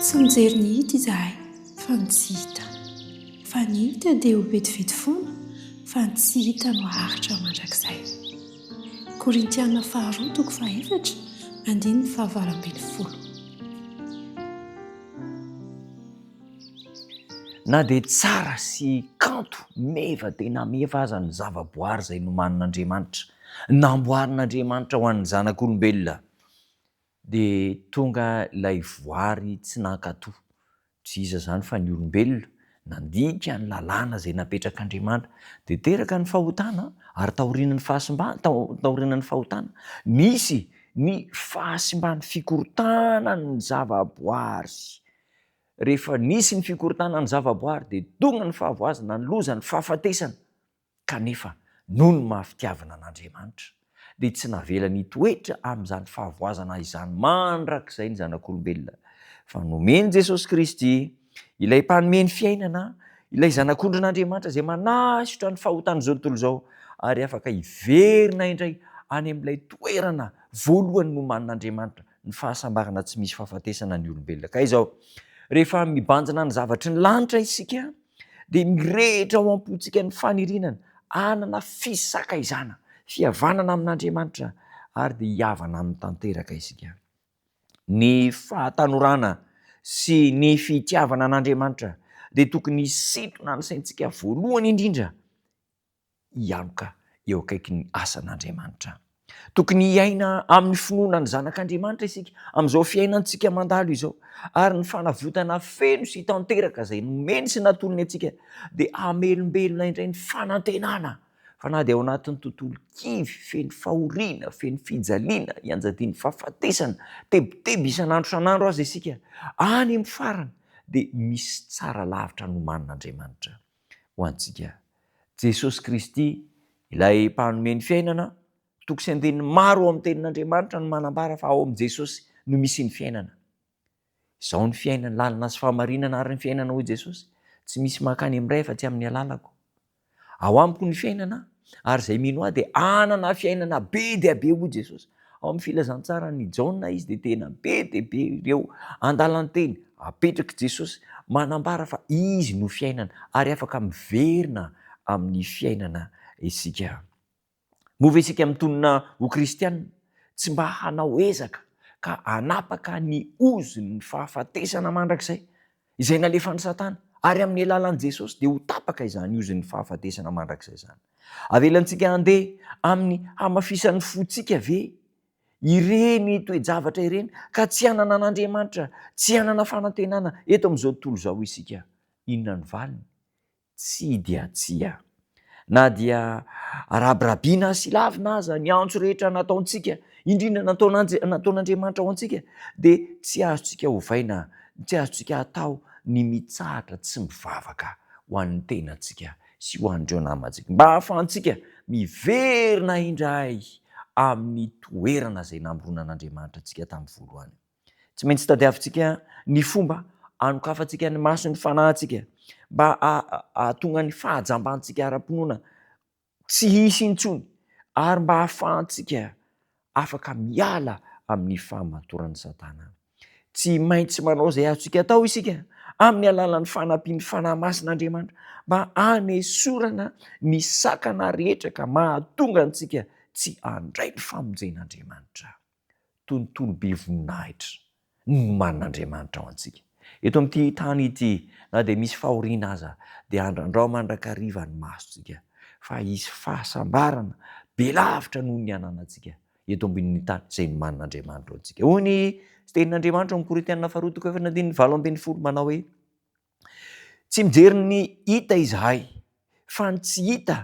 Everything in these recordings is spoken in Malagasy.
Tsy mijery ny hita izahay fa ny tsy hita. Fa ny hita dia ho vetivety foana fa ny tsy hita no haritra mandrakizay. Korintiana 2:4 andiny 9:20. Na dia tsara sy kanto meva tena meva aza ny zavaboary izay nomanin'Andriamanitra, namboarin'Andriamanitra ho an'ny zanak'olombelona, dia tonga ilay voary tsy nankatoa. Tsy iza izany fa ny olombelona nandika ny lalàna izay napetrak'Andriamanitra dia teraka ny fahotana ary taorian'ny taorian'ny fahotana misy ny fahasimbany fikorotana ny zavaboary. Rehefa nisy ny fikorotana ny zavaboary dia tonga ny fahavoazana, ny loza, ny fahafatesana. Kanefa noho ny mahafitiavana an'Andriamanitra dia tsy navela nitoetra amin'izany fahavoazana izany mandrakizay ny zanak'olombelona, fa nomeny Jesosy Kristy ilay mpanome ny fiainana, ilay zanak'ondrin'Andriamanitra izay manasotra ny fahotan'izao tontolo izao ary afaka hiverina indray any amin'ilay toerana voalohany nomanin'Andriamanitra, ny fahasambarana tsy misy fahafatesana ny olombelona. Ka izao rehefa mibanjina ny zavatry ny lanitra isika dia mirehitra ao am-pontsika ny fanirinana, anana fisakaizana, fihavanana amin'Andriamanitra ary dia hiavana amin'ny tanteraka isika. Ny fahatanorana sy ny fitiavana an'Andriamanitra dia tokony hisintona ny saintsika voalohany indrindra hianoka eo akaiky ny asan'Andriamanitra. Tokony hiaina amin'ny finoana ny zanak'Andriamanitra isika amin'izao fiainantsika mandalo izao, ary ny fanavotana feno sy tanteraka izay nomeny sy natolony antsika dia hamelombelona indray ny fanantenana. Fa na dia ao anatin'ny tontolo kivy, feno fahoriana, feno fijaliana, hianjadiany fahafatesana, teboteby isan'andro isan'andro aza isika, any amin'ny farany dia misy tsara lavitra nomanin'Andriamanitra ho antsika. Jesosy Kristy ilay mpanome ny fiainana, toko sy andinin'ny maro ao amin'ny tenin'Andriamanitra no manambara fa ao amin'ny Jesosy no misy ny fiainana. Izao ny fiainana, lalina sy fahamarinana ary ny fiainana hoy Jesosy, tsy misy mankany amin'iray fa tsy amin'ny alalako. Ao amiko ny fiainana ary izay mino ahy dia anana fiainana be dia be hoy Jesosy. Ao amin'ny filazantsara ny Jaona izy dia tena be dia be ireo andalanteny apetraka Jesosy manambara fa izy no fiainana ary afaka miverina amin'ny fiainana isika. Mova isika mitonona ho kristianina tsy mba hanao ezaka ka hanapaka ny ozony ny fahafatesana mandrakizay izay nalefan'ny Satana, ary amin'ny alalan'i Jesosy dia ho tapaka izany ozony ny fahafatesana mandrakizay izany. Avelantsika handeha amin'ny hamafisan'ny fontsika ve ireny toe-javatra ireny ka tsy hanana an'Andriamanitra, tsy hanana fanantenana eto amin'izao tontolo izao isika. Inona ny valiny? Tsy dia tsia. Na dia rabirabiana sy lavina aza ny antso rehetra nataontsika, indrindra nataon'Andriamanitra ao antsika, dia tsy azontsika hovaina, tsy azontsika atao ny mitsahatra tsy mivavaka ho an'ny tenantsika sy ho an'ireo namantsika, mba hahafahantsika miverina indray amin'ny toerana izay namoronan'Andriamanitra antsika tamin'ny voalohany. Tsy maintsy tadiavintsika ny fomba hanokafantsika ny maso ny fanahintsika, mba hahatonga ny fahajambantsika ara-pinoana tsy hisy intsony, ary mba hahafahantsika afaka miala amin'ny famatoran'ny Satana. Tsy maintsy manao izay azontsika atao isika amin'ny alalan'ny fanampian'ny fanahy masin'Andriamanitra, mba hanesorana ny sakana rehetra ka mahatonga antsika tsy handray ny famonjen'Andriamanitra. Tontolo be voninahitra nomanin'Andriamanitra ao antsika. Eto amin'ity tany ity, na dia misy fahoriana aza dia andrandrao mandrakariva ny masontsika fa hisy fahasambarana be lavitra noho ny ananantsika eto ambonin'ny tany izay nomanin'Andriamanitra ao antsika. Hoy ny tenin'Andriamanitra amin'ny Korintiana 2:20 manao hoe: tsy mijery ny hita izahay fa ny tsy hita,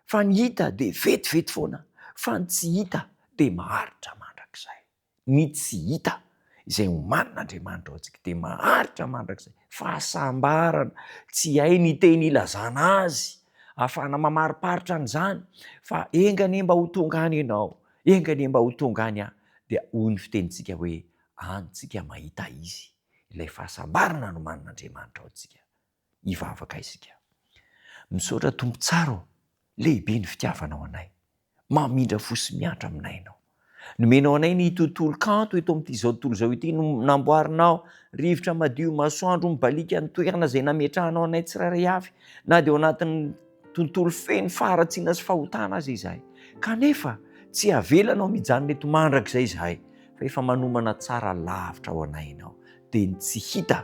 fa ny hita dia vetivety foana, fa ny tsy hita dia maharitra mandrakizay. Ny tsy hita izay omanin'Andriamanitra ao antsika dia maharitra mandrakizay, fahasambarana, tsy hay ny teny ilazana azy, ahafahana mamariparitra an'izany fa engane mba ho tonga any ianao, engane mba ho tonga any aho, dia hoy ny fitenintsika hoe antsika mahita izy, ilay fahasambarana nomanin'Andriamanitra ao antsika. Hivavaka isika. Misaotra tompo tsara, lehibe ny fitiavanao anay, mamindra fo sy miantra aminay ianao. nomenao anay ny tontolo kanto eto amin'ity zao tontolo zao ity no namboarinao rivotra madio masoandro mibalika ny toerana izay nametrahanao anay tsirairay avy na dia ao anatin'ny tontolo feno faharatsiana sy fahotana azy izahay kanefa tsy avelanao mijanona eto mandrakizay izahay fa efa manomana tsara lavitra ao anay ianao dia ny tsy hita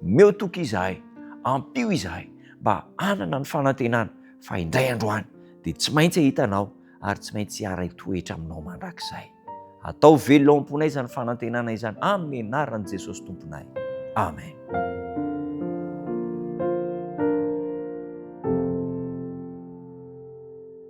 meo toky izahay ampio izahay mba anana ny fanantenana fa indray androany dia tsy maintsy hitanao ary tsy maintsy hiara toetra aminao mandrakizay atao velona ao am-ponay izany fanantenana izany amin'ny anaran'i Jesosy tomponay amen.